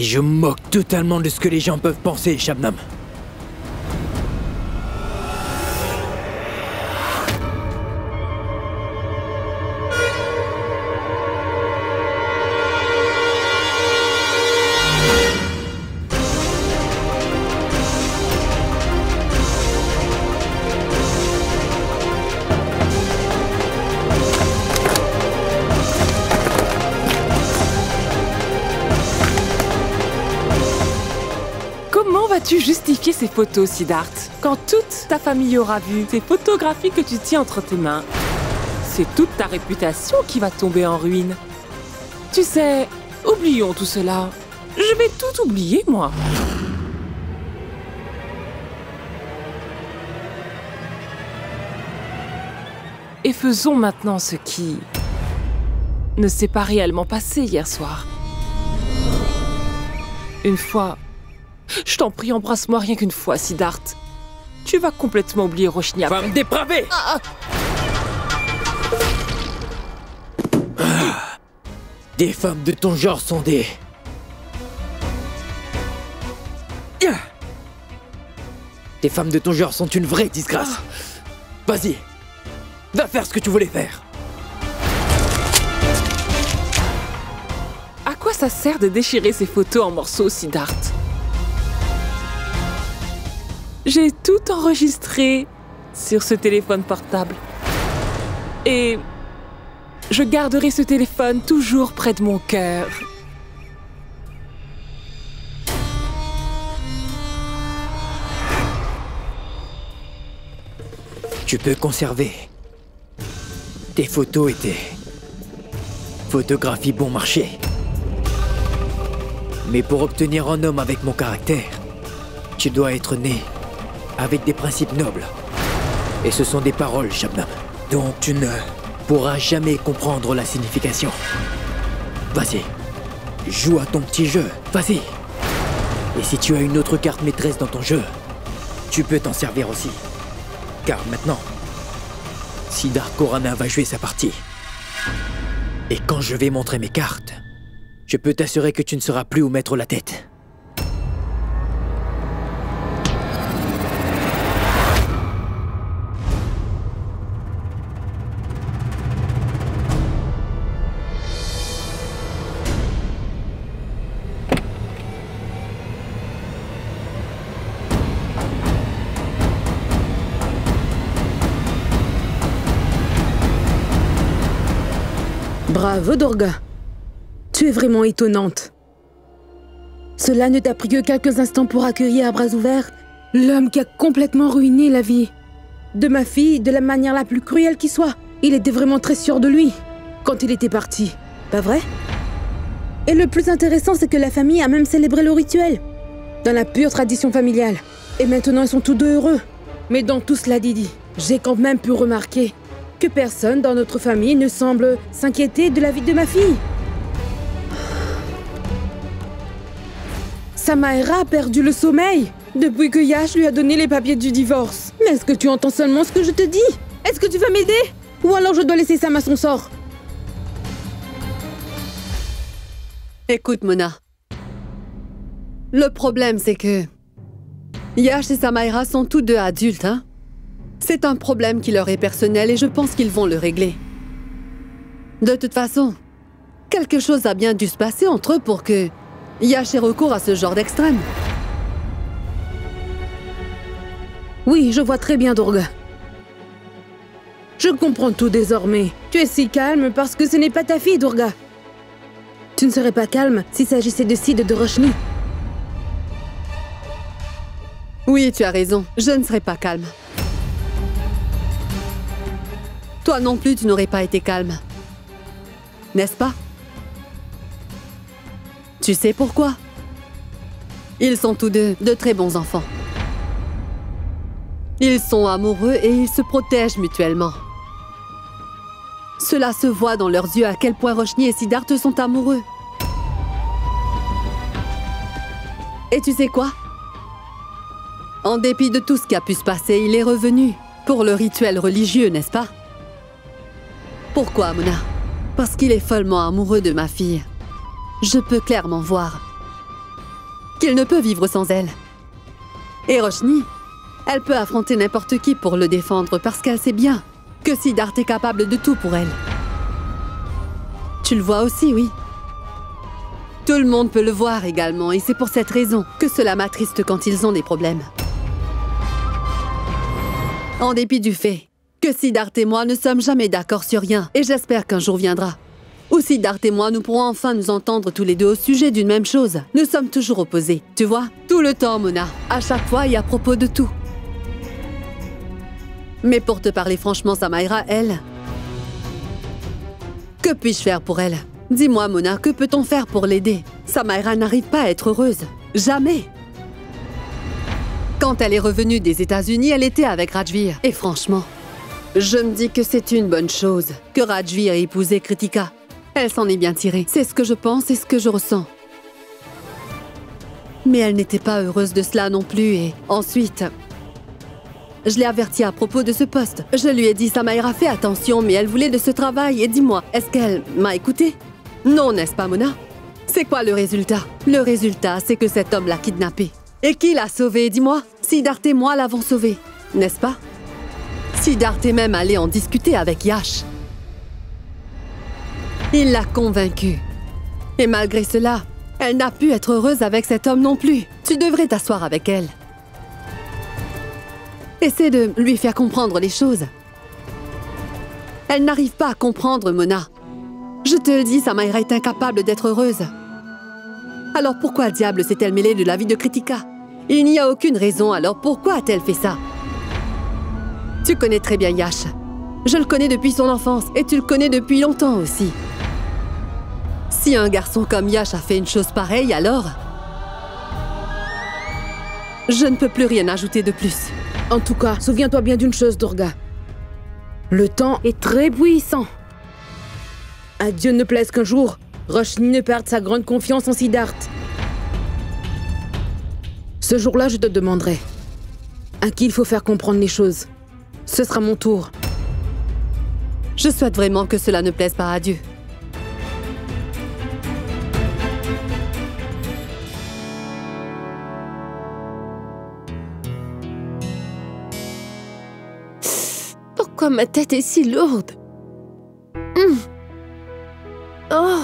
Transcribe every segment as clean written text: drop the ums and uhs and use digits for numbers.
Et je me moque totalement de ce que les gens peuvent penser, Shabnam. Vas-tu justifier ces photos, Siddharth, quand toute ta famille aura vu ces photographies que tu tiens entre tes mains? C'est toute ta réputation qui va tomber en ruine. Tu sais, oublions tout cela. Je vais tout oublier, moi. Et faisons maintenant ce qui ne s'est pas réellement passé hier soir. Une fois... Je t'en prie, embrasse-moi rien qu'une fois, Siddharth. Tu vas complètement oublier Roshni après. Femme dépravée! Des femmes de ton genre sont des... Des femmes de ton genre sont une vraie disgrâce. Vas-y, va faire ce que tu voulais faire. À quoi ça sert de déchirer ces photos en morceaux, Siddharth? J'ai tout enregistré sur ce téléphone portable. Et je garderai ce téléphone toujours près de mon cœur. Tu peux conserver tes photos et tes photographies bon marché. Mais pour obtenir un homme avec mon caractère, tu dois être né avec des principes nobles. Et ce sont des paroles, Shabnam, dont tu ne pourras jamais comprendre la signification. Vas-y, joue à ton petit jeu, vas-y. Et si tu as une autre carte maîtresse dans ton jeu, tu peux t'en servir aussi. Car maintenant, Siddharth Khorana va jouer sa partie. Et quand je vais montrer mes cartes, je peux t'assurer que tu ne sauras plus où mettre la tête. Bravo, Durga. Tu es vraiment étonnante. Cela ne t'a pris que quelques instants pour accueillir à bras ouverts l'homme qui a complètement ruiné la vie de ma fille de la manière la plus cruelle qui soit. Il était vraiment très sûr de lui quand il était parti, pas vrai? Et le plus intéressant, c'est que la famille a même célébré le rituel, dans la pure tradition familiale. Et maintenant, ils sont tous deux heureux. Mais dans tout cela, Didi, j'ai quand même pu remarquer que personne dans notre famille ne semble s'inquiéter de la vie de ma fille. Samaira a perdu le sommeil depuis que Yash lui a donné les papiers du divorce. Mais est-ce que tu entends seulement ce que je te dis? Est-ce que tu vas m'aider? Ou alors je dois laisser Sam à son sort? Écoute, Mona. Le problème, c'est que Yash et Samaira sont tous deux adultes, hein? C'est un problème qui leur est personnel et je pense qu'ils vont le régler. De toute façon, quelque chose a bien dû se passer entre eux pour que Yash ait recours à ce genre d'extrême. Oui, je vois très bien, Durga. Je comprends tout désormais. Tu es si calme parce que ce n'est pas ta fille, Durga. Tu ne serais pas calme s'il s'agissait de Sid de Roshni. Oui, tu as raison. Je ne serais pas calme. Toi non plus, tu n'aurais pas été calme. N'est-ce pas? Tu sais pourquoi? Ils sont tous deux de très bons enfants. Ils sont amoureux et ils se protègent mutuellement. Cela se voit dans leurs yeux à quel point Roshni et Siddharth sont amoureux. Et tu sais quoi? En dépit de tout ce qui a pu se passer, il est revenu pour le rituel religieux, n'est-ce pas? Pourquoi, Mona? Parce qu'il est follement amoureux de ma fille. Je peux clairement voir qu'il ne peut vivre sans elle. Et Roshni, elle peut affronter n'importe qui pour le défendre parce qu'elle sait bien que Siddharth est capable de tout pour elle. Tu le vois aussi, oui. Tout le monde peut le voir également et c'est pour cette raison que cela m'attriste quand ils ont des problèmes. En dépit du fait que Siddharth et moi ne sommes jamais d'accord sur rien et j'espère qu'un jour viendra où Siddharth et moi nous pourrons enfin nous entendre tous les deux au sujet d'une même chose. Nous sommes toujours opposés, tu vois? Tout le temps, Mona, à chaque fois et à propos de tout. Mais pour te parler franchement, Samaira, elle... Que puis-je faire pour elle? Dis-moi, Mona, que peut-on faire pour l'aider? Samaira n'arrive pas à être heureuse. Jamais. Quand elle est revenue des États-Unis, elle était avec Rajveer. Et franchement, je me dis que c'est une bonne chose que Rajveer ait épousé Kritika. Elle s'en est bien tirée. C'est ce que je pense et ce que je ressens. Mais elle n'était pas heureuse de cela non plus et ensuite... Je l'ai avertie à propos de ce poste. Je lui ai dit, Samaira, fais attention, mais elle voulait de ce travail. Et dis-moi, est-ce qu'elle m'a écouté? Non, n'est-ce pas, Mona? C'est quoi le résultat? Le résultat, c'est que cet homme l'a kidnappée. Et qui l'a sauvée, dis-moi? Siddharth et moi l'avons sauvée, n'est-ce pas? Siddharth est même allé en discuter avec Yash. Il l'a convaincue. Et malgré cela, elle n'a pu être heureuse avec cet homme non plus. Tu devrais t'asseoir avec elle. Essaie de lui faire comprendre les choses. Elle n'arrive pas à comprendre, Mona. Je te le dis, Samaira est incapable d'être heureuse. Alors pourquoi diable s'est-elle mêlée de la vie de Kritika? Il n'y a aucune raison, alors pourquoi a-t-elle fait ça? Tu connais très bien Yash. Je le connais depuis son enfance et tu le connais depuis longtemps aussi. Si un garçon comme Yash a fait une chose pareille, alors... Je ne peux plus rien ajouter de plus. En tout cas, souviens-toi bien d'une chose, Durga. Le temps est très puissant. À Dieu ne plaise qu'un jour, Roshni ne perde sa grande confiance en Siddharth. Ce jour-là, je te demanderai à qui il faut faire comprendre les choses. Ce sera mon tour. Je souhaite vraiment que cela ne plaise pas à Dieu. Pourquoi ma tête est si lourde? Oh!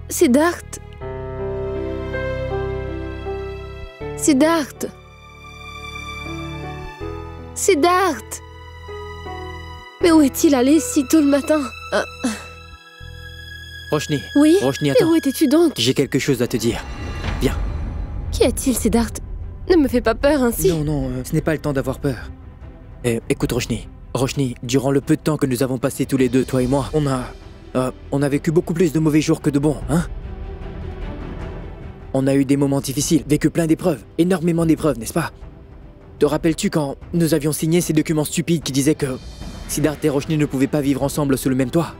Siddharth! Siddharth! Siddharth! Mais où est-il allé si tôt le matin? Roshni. Oui? Roshni, Mais attends. où étais-tu donc? J'ai quelque chose à te dire. Viens. Qu'y a-t-il, Siddharth? Ne me fais pas peur ainsi. Non, ce n'est pas le temps d'avoir peur. Écoute, Roshni. Roshni, durant le peu de temps que nous avons passé tous les deux, toi et moi, on a vécu beaucoup plus de mauvais jours que de bons, hein? On a eu des moments difficiles, vécu plein d'épreuves, énormément d'épreuves, n'est-ce pas? Te rappelles-tu quand nous avions signé ces documents stupides qui disaient que Siddharth et Roshni ne pouvaient pas vivre ensemble sous le même toit?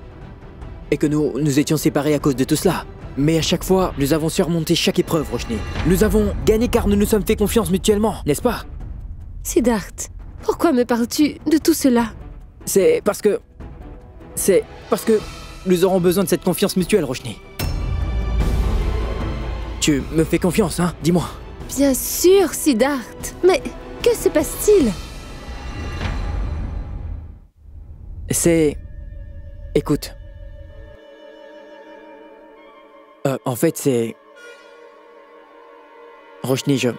Et que nous étions séparés à cause de tout cela? Mais à chaque fois, nous avons surmonté chaque épreuve, Roshni. Nous avons gagné car nous nous sommes fait confiance mutuellement, n'est-ce pas? Siddharth, pourquoi me parles-tu de tout cela? C'est parce que nous aurons besoin de cette confiance mutuelle, Roshni. Tu me fais confiance, hein? Dis-moi. Bien sûr, Siddharth. Mais que se passe-t-il? Écoute. En fait, c'est... Roshni, je...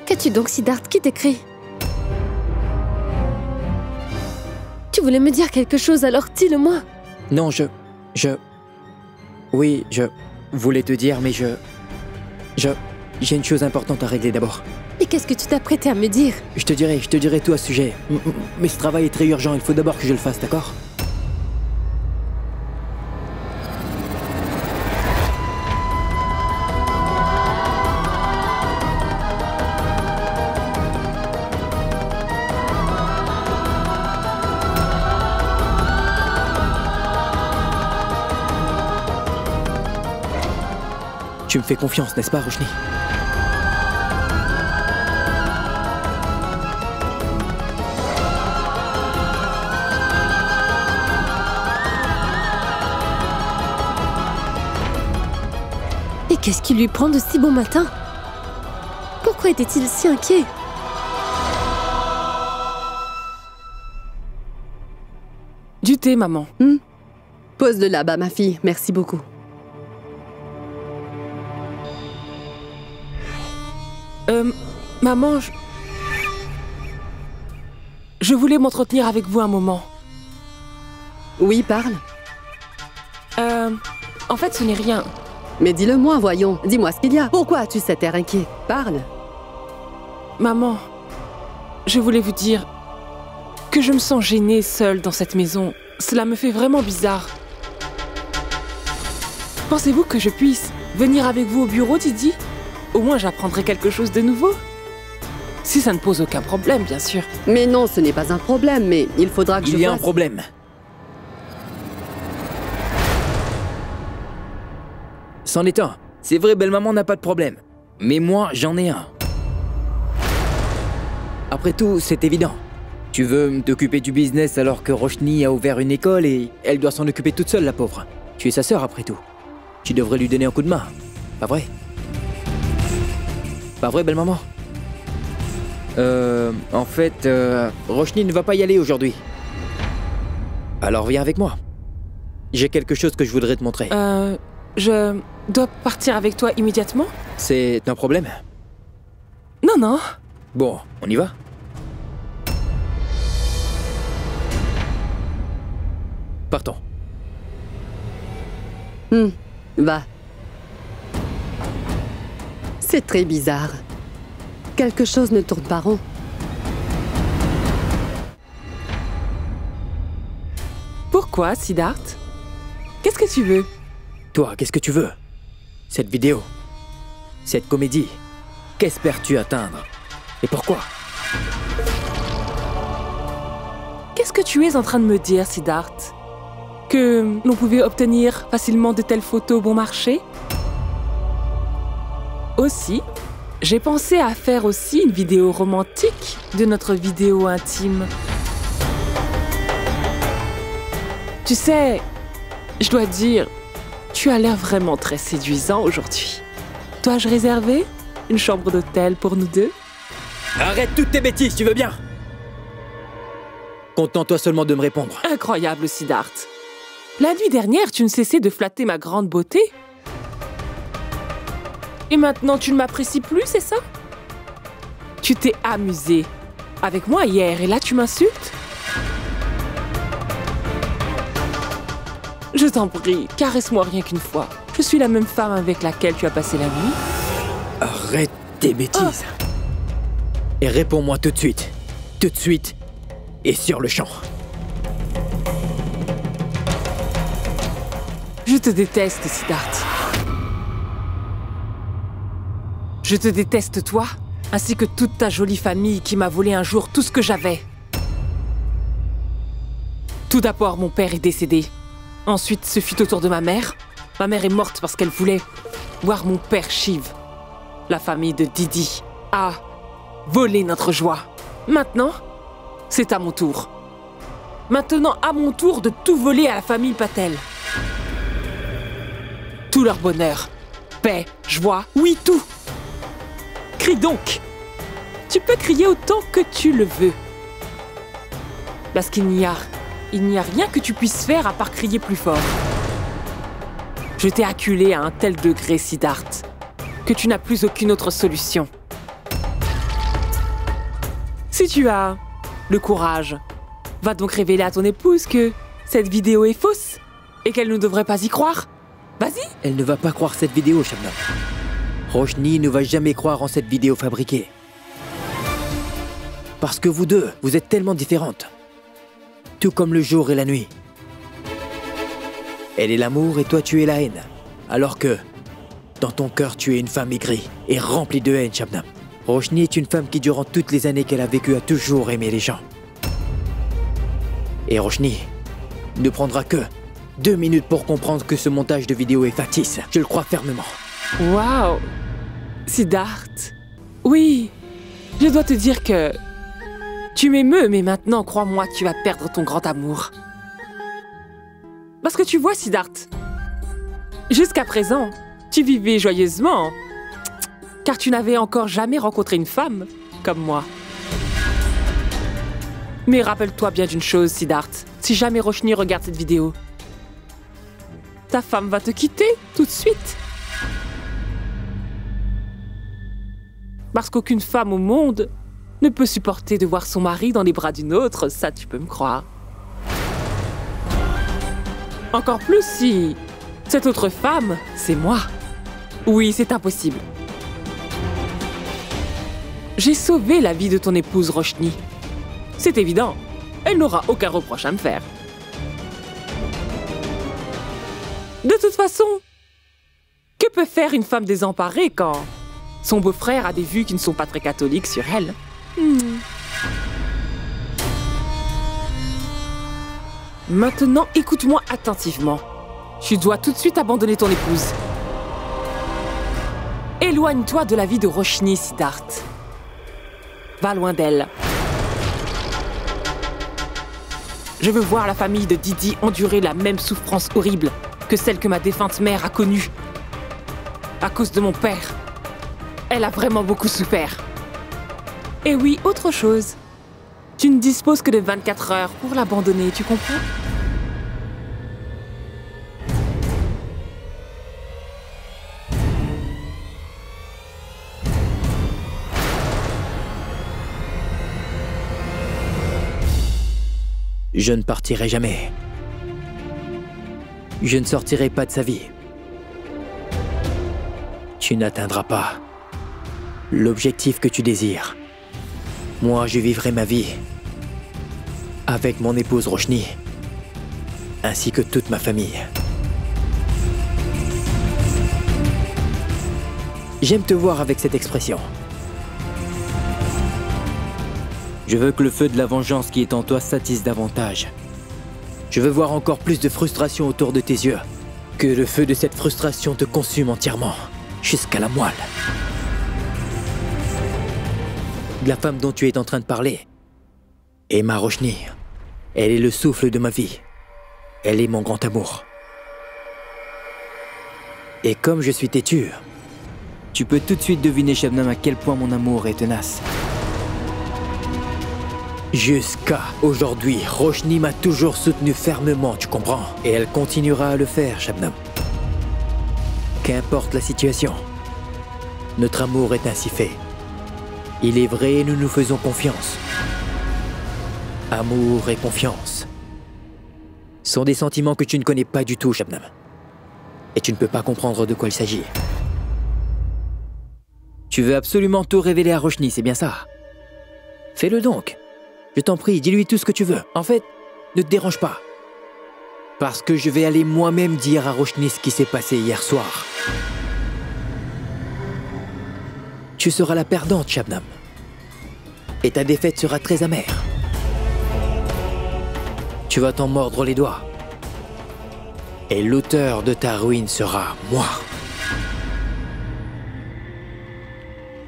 Qu'as-tu donc, Siddharth? Qui t'écrit? Tu voulais me dire quelque chose, alors dis-le-moi. Non, Oui, je voulais te dire, mais j'ai une chose importante à régler d'abord. Et qu'est-ce que tu t'apprêtais à me dire? Je te dirai tout à ce sujet. Mais ce travail est très urgent, il faut d'abord que je le fasse, d'accord? Tu me fais confiance, n'est-ce pas, Roshni? Et qu'est-ce qui lui prend de si bon matin? Pourquoi était-il si inquiet? Du thé, maman. Pose-le là-bas, ma fille. Merci beaucoup. Maman, je voulais m'entretenir avec vous un moment. Oui, parle. En fait, ce n'est rien. Mais dis-le-moi, voyons. Dis-moi ce qu'il y a. Pourquoi as-tu cet air inquiet? Parle. Maman, je voulais vous dire que je me sens gênée seule dans cette maison. Cela me fait vraiment bizarre. Pensez-vous que je puisse venir avec vous au bureau, Didi? Au moins, j'apprendrai quelque chose de nouveau. Si ça ne pose aucun problème, bien sûr. Mais non, ce n'est pas un problème, mais il faudra que je Il y a vois un problème. C'en est un. C'est vrai, belle-maman n'a pas de problème. Mais moi, j'en ai un. Après tout, c'est évident. Tu veux t'occuper du business alors que Roshni a ouvert une école et elle doit s'en occuper toute seule, la pauvre. Tu es sa sœur, après tout. Tu devrais lui donner un coup de main. Pas vrai? Pas vrai, belle-maman? En fait, Roshni ne va pas y aller aujourd'hui. Alors viens avec moi. J'ai quelque chose que je voudrais te montrer. Je dois partir avec toi immédiatement? C'est un problème? Non, non. Bon, on y va? Partons. Va. C'est très bizarre. Quelque chose ne tourne pas rond. Pourquoi, Siddharth? Qu'est-ce que tu veux? Toi, qu'est-ce que tu veux? Cette vidéo? Cette comédie? Qu'espères-tu atteindre? Et pourquoi? Qu'est-ce que tu es en train de me dire, Siddharth? Que l'on pouvait obtenir facilement de telles photos bon marché? Aussi, j'ai pensé à faire aussi une vidéo romantique de notre vidéo intime. Tu sais, je dois dire, tu as l'air vraiment très séduisant aujourd'hui. Dois-je réserver une chambre d'hôtel pour nous deux? Arrête toutes tes bêtises, tu veux bien? Contente-toi seulement de me répondre. Incroyable, Siddharth. La nuit dernière, tu ne cessais de flatter ma grande beauté. Et maintenant, tu ne m'apprécies plus, c'est ça? Tu t'es amusé avec moi hier et là, tu m'insultes? Je t'en prie, caresse-moi rien qu'une fois. Je suis la même femme avec laquelle tu as passé la nuit. Arrête tes bêtises. Et réponds-moi tout de suite. Tout de suite. Et sur le champ. Je te déteste, Siddharth. Je te déteste, toi, ainsi que toute ta jolie famille qui m'a volé un jour tout ce que j'avais. Tout d'abord, mon père est décédé. Ensuite, ce fut au tour de ma mère. Ma mère est morte parce qu'elle voulait voir mon père Shiv. La famille de Didi a volé notre joie. Maintenant, c'est à mon tour. Maintenant, à mon tour de tout voler à la famille Patel. Tout leur bonheur, paix, joie, oui, tout. Crie donc. Tu peux crier autant que tu le veux. Parce qu'il n'y a rien que tu puisses faire à part crier plus fort. Je t'ai acculé à un tel degré, Siddharth, que tu n'as plus aucune autre solution. Si tu as le courage, va donc révéler à ton épouse que cette vidéo est fausse et qu'elle ne devrait pas y croire. Vas-y. Elle ne va pas croire cette vidéo, Shabnam. Roshni ne va jamais croire en cette vidéo fabriquée. Parce que vous deux, vous êtes tellement différentes. Tout comme le jour et la nuit. Elle est l'amour et toi tu es la haine. Alors que, dans ton cœur, tu es une femme aigrie et remplie de haine, Shabnam. Roshni est une femme qui, durant toutes les années qu'elle a vécues, a toujours aimé les gens. Et Roshni ne prendra que 2 minutes pour comprendre que ce montage de vidéo est factice. Je le crois fermement. Waouh! Siddharth. Oui, je dois te dire que tu m'émeus, mais maintenant, crois-moi, tu vas perdre ton grand amour. Parce que tu vois, Siddharth, jusqu'à présent, tu vivais joyeusement, car tu n'avais encore jamais rencontré une femme comme moi. Mais rappelle-toi bien d'une chose, Siddharth, si jamais Roshni regarde cette vidéo, ta femme va te quitter tout de suite. Parce qu'aucune femme au monde ne peut supporter de voir son mari dans les bras d'une autre, ça tu peux me croire. Encore plus si cette autre femme, c'est moi. Oui, c'est impossible. J'ai sauvé la vie de ton épouse Roshni. C'est évident, elle n'aura aucun reproche à me faire. De toute façon, que peut faire une femme désemparée quand son beau-frère a des vues qui ne sont pas très catholiques sur elle? Maintenant, écoute-moi attentivement. Tu dois tout de suite abandonner ton épouse. Éloigne-toi de la vie de Roshni, Siddharth. Va loin d'elle. Je veux voir la famille de Didi endurer la même souffrance horrible que celle que ma défunte mère a connue. À cause de mon père. Elle a vraiment beaucoup souffert. Et oui, autre chose. Tu ne disposes que de 24 heures pour l'abandonner, tu comprends? Je ne partirai jamais. Je ne sortirai pas de sa vie. Tu n'atteindras pas l'objectif que tu désires. Moi, je vivrai ma vie avec mon épouse Roshni, ainsi que toute ma famille. J'aime te voir avec cette expression. Je veux que le feu de la vengeance qui est en toi s'attise davantage. Je veux voir encore plus de frustration autour de tes yeux. Que le feu de cette frustration te consume entièrement, jusqu'à la moelle. La femme dont tu es en train de parler est ma Roshni. Elle est le souffle de ma vie. Elle est mon grand amour. Et comme je suis têtu, tu peux tout de suite deviner, Shabnam, à quel point mon amour est tenace. Jusqu'à aujourd'hui, Roshni m'a toujours soutenu fermement, tu comprends? Et elle continuera à le faire, Shabnam. Qu'importe la situation, notre amour est ainsi fait. Il est vrai et nous nous faisons confiance. Amour et confiance sont des sentiments que tu ne connais pas du tout, Shabnam. Et tu ne peux pas comprendre de quoi il s'agit. Tu veux absolument tout révéler à Roshni, c'est bien ça? Fais-le donc. Je t'en prie, dis-lui tout ce que tu veux. En fait, ne te dérange pas. Parce que je vais aller moi-même dire à Roshni ce qui s'est passé hier soir. Tu seras la perdante, Shabnam. Et ta défaite sera très amère. Tu vas t'en mordre les doigts. Et l'auteur de ta ruine sera moi.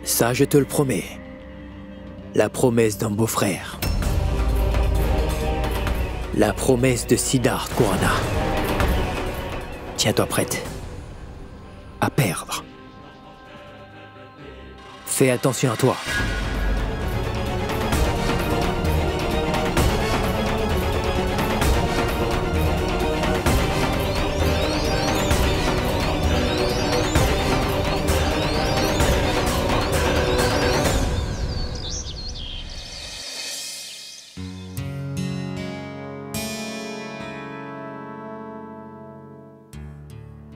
Ça, je te le promets. La promesse d'un beau-frère. La promesse de Siddharth Khurana. Tiens-toi prête à perdre. Fais attention à toi.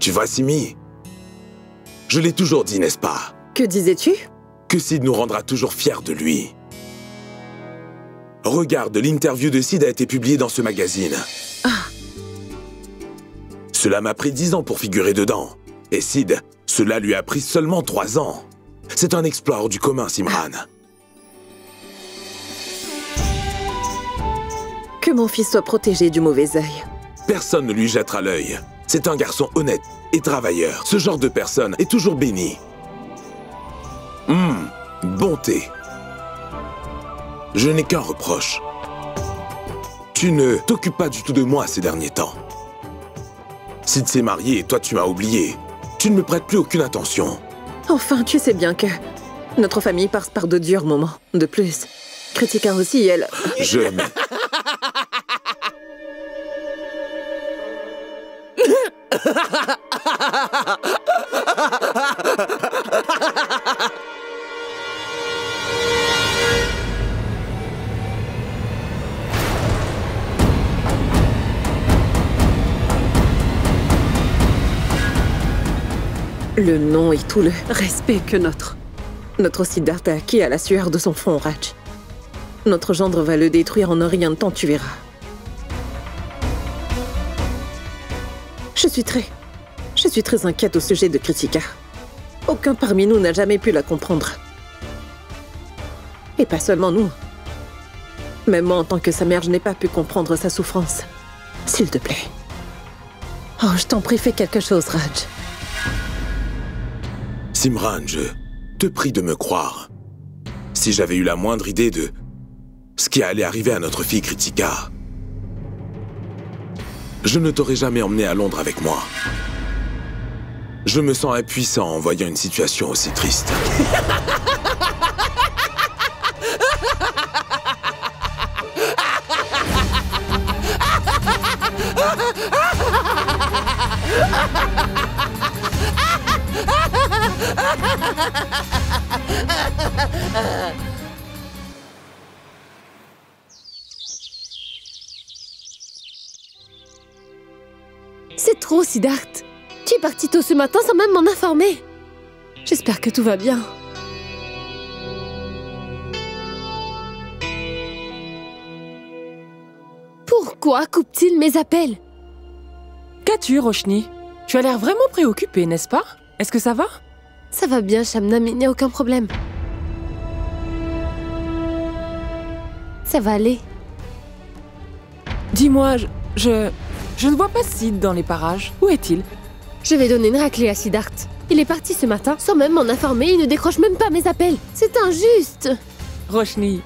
Tu vois, Simi, je l'ai toujours dit, n'est-ce pas? Que disais-tu? Que Sid nous rendra toujours fiers de lui. Regarde, l'interview de Sid a été publiée dans ce magazine. Cela m'a pris 10 ans pour figurer dedans. Et Sid, cela lui a pris seulement 3 ans. C'est un exploit hors du commun, Simran. Que mon fils soit protégé du mauvais œil. Personne ne lui jettera l'œil. C'est un garçon honnête et travailleur. Ce genre de personne est toujours béni. Bonté. Je n'ai qu'un reproche. Tu ne t'occupes pas du tout de moi ces derniers temps. Sid s'est marié et toi tu m'as oublié. Tu ne me prêtes plus aucune attention. Enfin, tu sais bien que notre famille passe par de durs moments. De plus, Kritika aussi, elle... Le nom et tout le respect que notre Siddhartha a acquis à la sueur de son front, Raj. Notre gendre va le détruire en un rien de temps, tu verras. Je suis très inquiète au sujet de Kritika. Aucun parmi nous n'a jamais pu la comprendre. Et pas seulement nous. Même moi, en tant que sa mère, je n'ai pas pu comprendre sa souffrance. S'il te plaît. Oh, je t'en prie, fais quelque chose, Raj. Simran, je te prie de me croire. Si j'avais eu la moindre idée de ce qui allait arriver à notre fille Kritika, je ne t'aurais jamais emmené à Londres avec moi. Je me sens impuissant en voyant une situation aussi triste. C'est trop, Siddharth. Tu es parti tôt ce matin sans même m'en informer. J'espère que tout va bien. Pourquoi coupe-t-il mes appels? Qu'as-tu, Roshni? Tu as l'air vraiment préoccupée, n'est-ce pas? Est-ce que ça va? Ça va bien, Shabnam, il n'y a aucun problème. Ça va aller. Dis-moi, je ne vois pas Sid dans les parages. Où est-il? Je vais donner une raclée à Siddharth. Il est parti ce matin sans même m'en informer, il ne décroche même pas mes appels. C'est injuste. Roshni,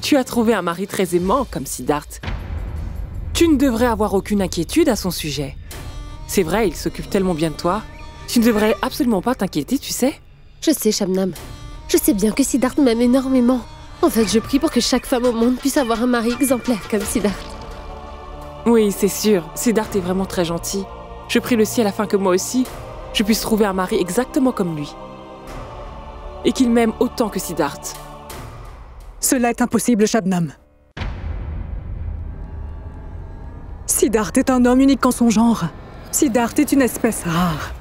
tu as trouvé un mari très aimant comme Siddharth. Tu ne devrais avoir aucune inquiétude à son sujet. C'est vrai, il s'occupe tellement bien de toi. Tu ne devrais absolument pas t'inquiéter, tu sais. Je sais, Shabnam. Je sais bien que Siddharth m'aime énormément. En fait, je prie pour que chaque femme au monde puisse avoir un mari exemplaire comme Siddharth. Oui, c'est sûr. Siddharth est vraiment très gentil. Je prie le ciel afin que moi aussi, je puisse trouver un mari exactement comme lui. Et qu'il m'aime autant que Siddharth. Cela est impossible, Shabnam. Siddharth est un homme unique en son genre. Siddharth est une espèce rare.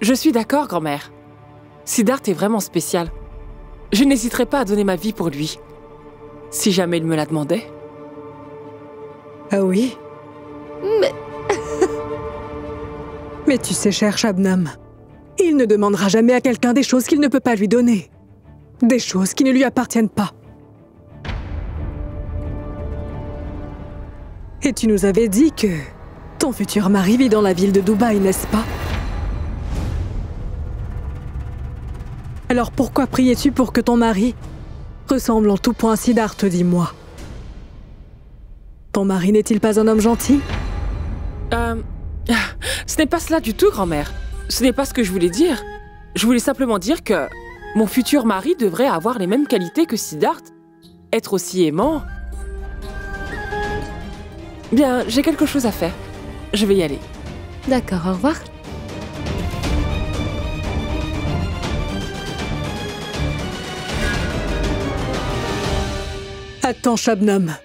Je suis d'accord, grand-mère. Siddharth est vraiment spécial. Je n'hésiterai pas à donner ma vie pour lui. Si jamais il me la demandait. Ah oui? Mais... Mais tu sais, cher Shabnam, il ne demandera jamais à quelqu'un des choses qu'il ne peut pas lui donner. Des choses qui ne lui appartiennent pas. Et tu nous avais dit que ton futur mari vit dans la ville de Dubaï, n'est-ce pas? Alors pourquoi priais-tu pour que ton mari ressemble en tout point à Siddharth, dis-moi? Ton mari n'est-il pas un homme gentil? Ce n'est pas cela du tout, grand-mère. Ce n'est pas ce que je voulais dire. Je voulais simplement dire que mon futur mari devrait avoir les mêmes qualités que Siddharth. Être aussi aimant. Bien, j'ai quelque chose à faire. Je vais y aller. D'accord, au revoir. Attends, Shabnam.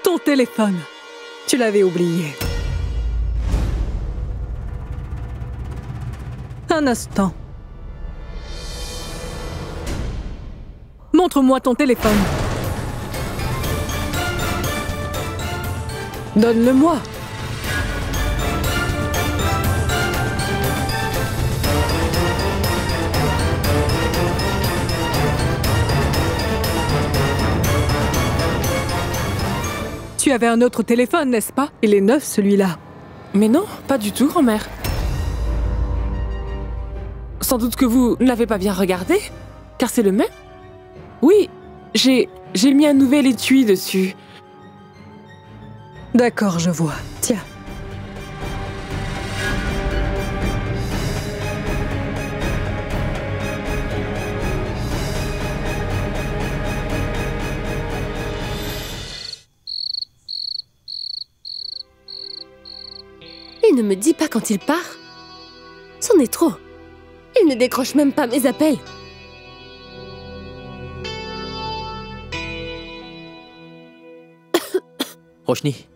Ton téléphone. Tu l'avais oublié. Un instant. Montre-moi ton téléphone. Donne-le-moi. Tu avais un autre téléphone, n'est-ce pas? Il est neuf, celui-là. Mais non, pas du tout, grand-mère. Sans doute que vous ne l'avez pas bien regardé, car c'est le même. Oui, j'ai mis un nouvel étui dessus. D'accord, je vois. Tiens. Il ne me dit pas quand il part. C'en est trop. Il ne décroche même pas mes appels. Roshni,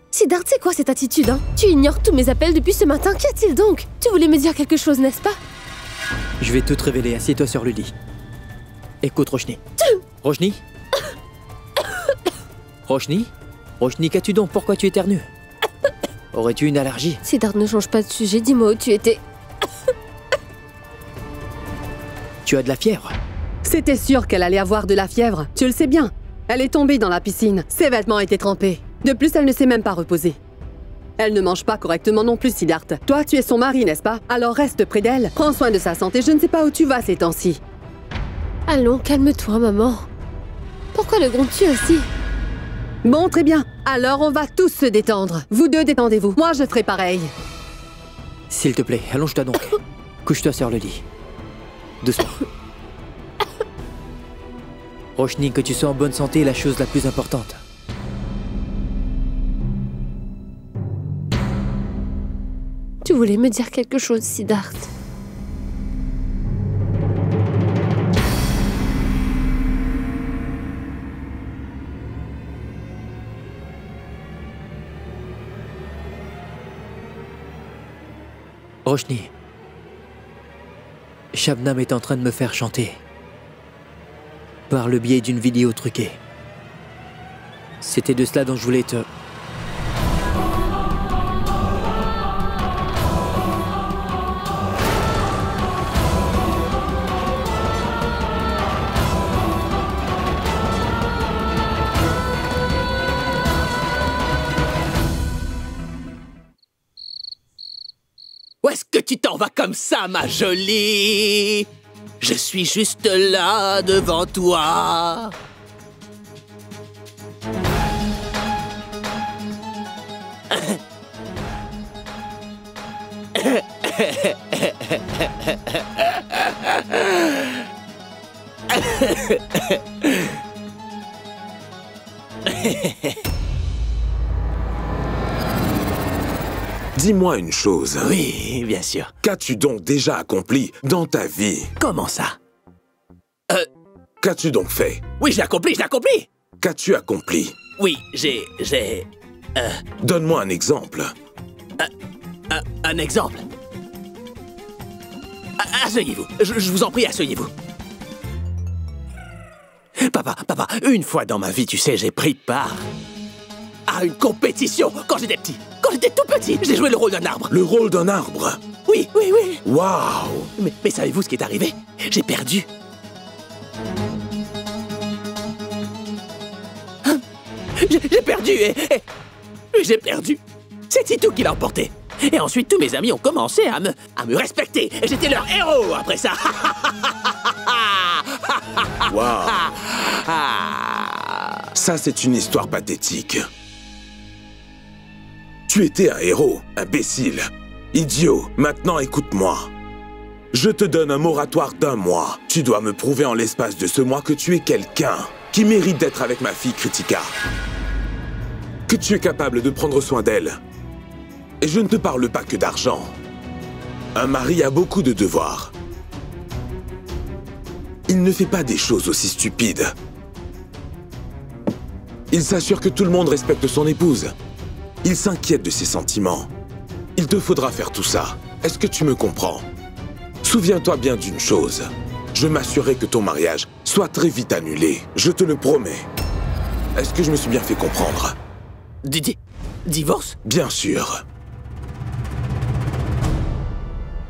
Siddharth, c'est quoi cette attitude, hein? Tu ignores tous mes appels depuis ce matin. Qu'y a-t-il donc? Tu voulais me dire quelque chose, n'est-ce pas? je vais tout te révéler. Assieds-toi sur le lit. Écoute, Roshni. Roshni Roshni Roshni, qu'as-tu donc? Pourquoi tu éternues? Aurais-tu une allergie? Siddharth, ne change pas de sujet. Dis-moi où tu étais. Tu as de la fièvre? C'était sûr qu'elle allait avoir de la fièvre. Tu le sais bien. Elle est tombée dans la piscine. Ses vêtements étaient trempés. De plus, elle ne s'est même pas reposée. Elle ne mange pas correctement non plus, Siddharth. Toi, tu es son mari, n'est-ce pas? Alors reste près d'elle. Prends soin de sa santé. Je ne sais pas où tu vas ces temps-ci. Allons, calme-toi, maman. Pourquoi le grondes-tu aussi? Bon, très bien. Alors, on va tous se détendre. Vous deux, détendez-vous. Moi, je ferai pareil. S'il te plaît, allonge-toi donc. Couche-toi sur le lit. Doucement. Roshni, que tu sois en bonne santé est la chose la plus importante. Tu voulais me dire quelque chose, Siddharth. Roshni, Shabnam est en train de me faire chanter. Par le biais d'une vidéo truquée. C'était de cela dont je voulais te... Où est-ce que tu t'en vas comme ça, ma jolie? Je suis juste là, devant toi. Dis-moi une chose. Oui, bien sûr. Qu'as-tu donc déjà accompli dans ta vie? Comment ça? Qu'as-tu donc fait? Oui, j'ai accompli. Qu'as-tu accompli? Oui, j'ai... Donne-moi un exemple. un exemple. Asseyez-vous. Je vous en prie, asseyez-vous. Papa, une fois dans ma vie, tu sais, j'ai pris part à une compétition quand j'étais petit. Quand j'étais tout petit, j'ai joué le rôle d'un arbre. Le rôle d'un arbre? Oui. Waouh! Mais savez-vous ce qui est arrivé? J'ai perdu. J'ai perdu et j'ai perdu. C'est Titou qui l'a emporté. Et ensuite, tous mes amis ont commencé à me respecter. Et j'étais leur héros après ça. Waouh! Ça, c'est une histoire pathétique. Tu étais un héros, imbécile, idiot. Maintenant, écoute-moi. Je te donne un moratoire d'1 mois. Tu dois me prouver en l'espace de ce mois que tu es quelqu'un qui mérite d'être avec ma fille Kritika. Que tu es capable de prendre soin d'elle. Et je ne te parle pas que d'argent. Un mari a beaucoup de devoirs. Il ne fait pas des choses aussi stupides. Il s'assure que tout le monde respecte son épouse. Il s'inquiète de ses sentiments. Il te faudra faire tout ça. Est-ce que tu me comprends? Souviens-toi bien d'une chose. Je m'assurerai que ton mariage soit très vite annulé. Je te le promets. Est-ce que je me suis bien fait comprendre? Divorce? Bien sûr.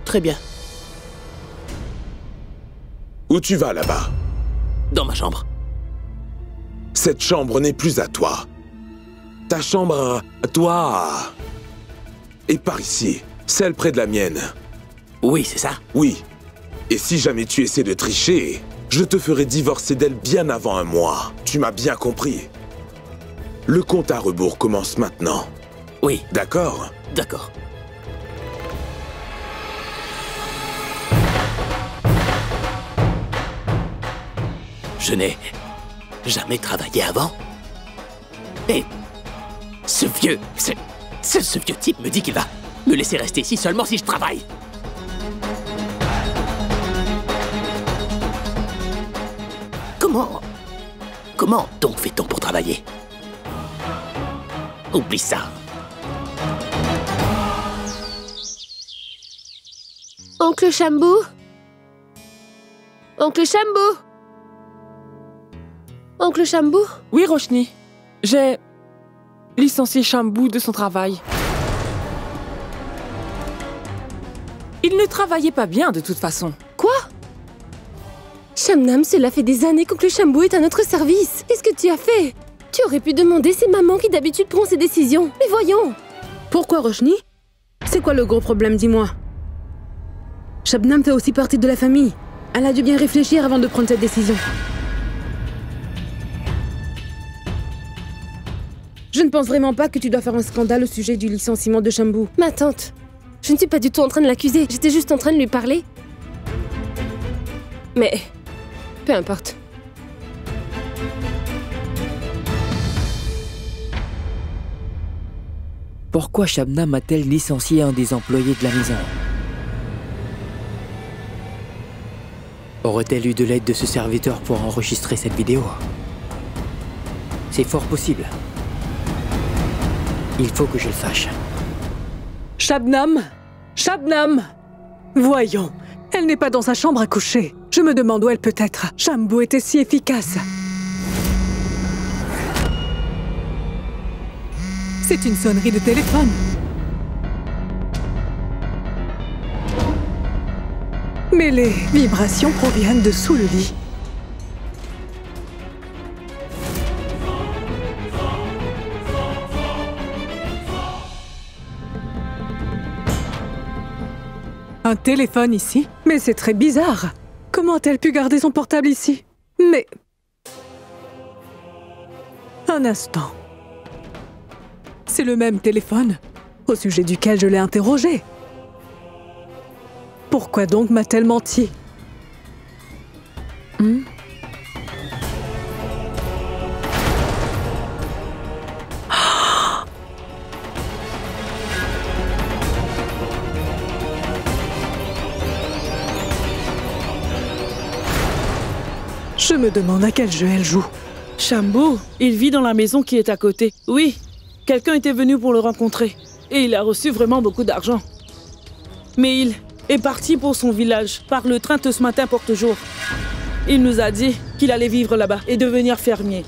Très bien. Où tu vas là-bas? Dans ma chambre. Cette chambre n'est plus à toi. Ta chambre à toi est par ici, celle près de la mienne. Oui, c'est ça. Oui. Et si jamais tu essaies de tricher, je te ferai divorcer d'elle bien avant un mois. Tu m'as bien compris. Le compte à rebours commence maintenant. Oui. D'accord? D'accord. Je n'ai jamais travaillé avant. Et ce vieux type me dit qu'il va me laisser rester ici seulement si je travaille. Comment donc fait-on pour travailler? Oublie ça. Oncle Shambou? Oncle Shambou? Oncle Shambou? Oui, Roshni. J'ai licencié Shambou de son travail. Il ne travaillait pas bien de toute façon. Quoi? Shamnam, cela fait des années qu'Oncle Shambou est à notre service. Qu'est-ce que tu as fait? Tu aurais pu demander, c'est maman qui d'habitude prend ses décisions. Mais voyons! Pourquoi, Roshni? C'est quoi le gros problème, dis-moi? Shabnam fait aussi partie de la famille. Elle a dû bien réfléchir avant de prendre cette décision. Je ne pense vraiment pas que tu dois faire un scandale au sujet du licenciement de Shambou. Ma tante, je ne suis pas du tout en train de l'accuser. J'étais juste en train de lui parler. Mais peu importe. Pourquoi Shabnam a-t-elle licencié un des employés de la maison? Aurait-elle eu de l'aide de ce serviteur pour enregistrer cette vidéo? C'est fort possible. Il faut que je le sache. Shabnam! Shabnam! Voyons, elle n'est pas dans sa chambre à coucher. Je me demande où elle peut être. Shambou était si efficace. C'est une sonnerie de téléphone. Mais les vibrations proviennent de sous le lit. Un téléphone ici? Mais c'est très bizarre. Comment a-t-elle pu garder son portable ici? Mais... Un instant. C'est le même téléphone au sujet duquel je l'ai interrogé. Pourquoi donc m'a-t-elle menti? Je me demande à quel jeu elle joue. Shambou, il vit dans la maison qui est à côté. Oui, quelqu'un était venu pour le rencontrer. Et il a reçu vraiment beaucoup d'argent. Mais il est parti pour son village par le train de ce matin porte-jour. Il nous a dit qu'il allait vivre là-bas et devenir fermier.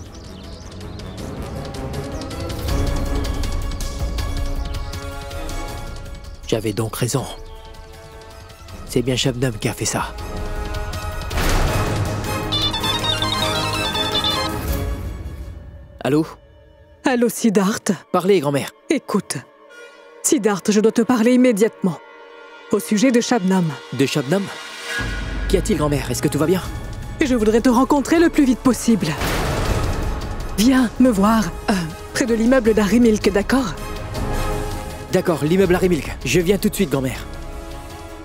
J'avais donc raison. C'est bien Shabnam qui a fait ça. Allô? Allô, Siddharth? Parlez, grand-mère. Écoute, Siddharth, je dois te parler immédiatement. Au sujet de Shabnam. De Shabnam? Qu'y a-t-il, grand-mère? Est-ce que tout va bien? Et je voudrais te rencontrer le plus vite possible. Viens me voir, près de l'immeuble d'Harry Milk, d'accord? D'accord, l'immeuble Harry Milk. Je viens tout de suite, grand-mère.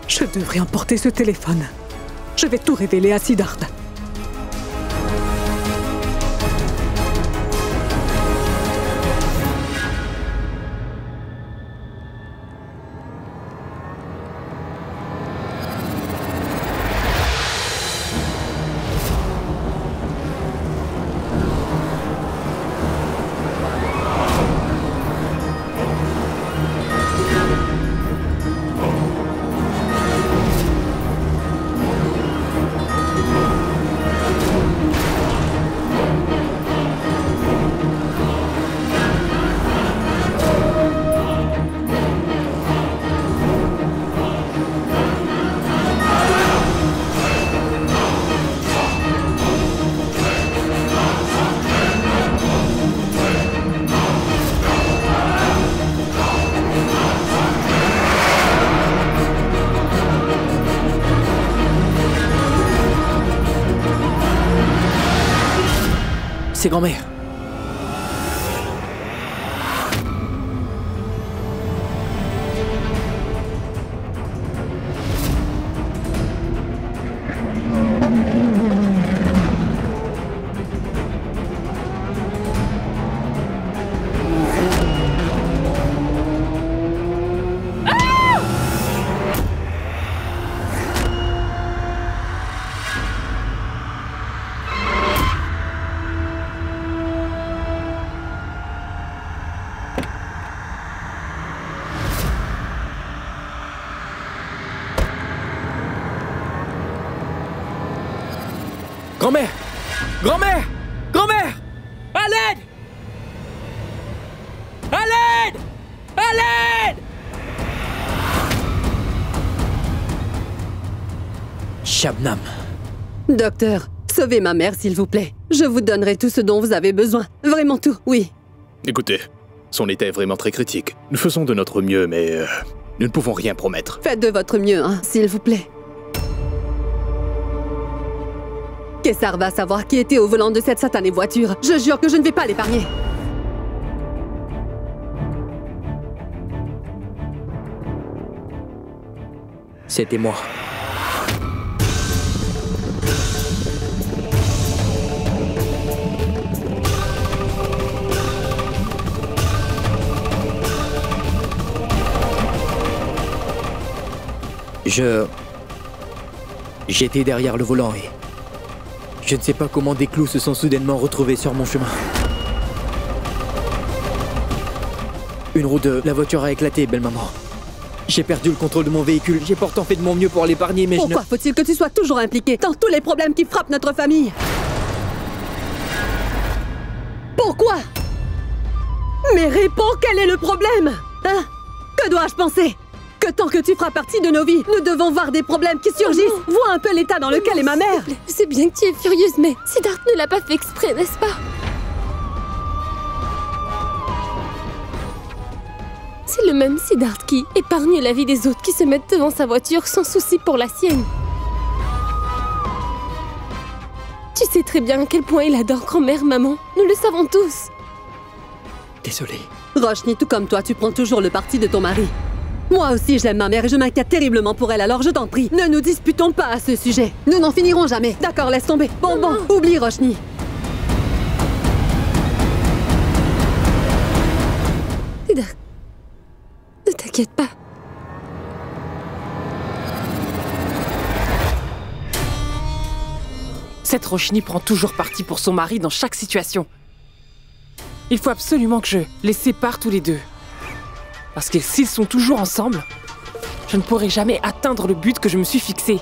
Je devrais emporter ce téléphone. Je vais tout révéler à Siddharth. c'est grand-mère. Grand-mère! Grand-mère! Grand-mère! À l'aide! À l'aide! À l'aide! Shabnam. Docteur, sauvez ma mère, s'il vous plaît. Je vous donnerai tout ce dont vous avez besoin. Vraiment tout, oui. Écoutez, son état est vraiment très critique. Nous faisons de notre mieux, mais nous ne pouvons rien promettre. Faites de votre mieux, hein, s'il vous plaît. Kessar va savoir qui était au volant de cette satanée voiture. Je jure que je ne vais pas l'épargner. C'était moi. J'étais derrière le volant et... je ne sais pas comment des clous se sont soudainement retrouvés sur mon chemin. Une roue de la voiture a éclaté, belle maman. J'ai perdu le contrôle de mon véhicule. J'ai pourtant fait de mon mieux pour l'épargner, mais pourquoi faut-il que tu sois toujours impliqué dans tous les problèmes qui frappent notre famille? Pourquoi? Mais réponds, quel est le problème? Hein? Que dois-je penser? Que tant que tu feras partie de nos vies, nous devons voir des problèmes qui surgissent. Vois un peu l'état dans lequel est ma mère. Je sais bien que tu es furieuse, mais Siddharth ne l'a pas fait exprès, n'est-ce pas? C'est le même Siddharth qui épargne la vie des autres qui se mettent devant sa voiture sans souci pour la sienne. Tu sais très bien à quel point il adore grand-mère, maman. Nous le savons tous. Désolé. Roshni, tout comme toi, tu prends toujours le parti de ton mari. Moi aussi, je l'aime ma mère et je m'inquiète terriblement pour elle, alors je t'en prie, ne nous disputons pas à ce sujet. Nous n'en finirons jamais. D'accord, laisse tomber. Bon, oublie Roshni. Siddharth, ne t'inquiète pas. Cette Roshni prend toujours parti pour son mari dans chaque situation. Il faut absolument que je les sépare tous les deux. Parce que s'ils sont toujours ensemble, je ne pourrai jamais atteindre le but que je me suis fixé.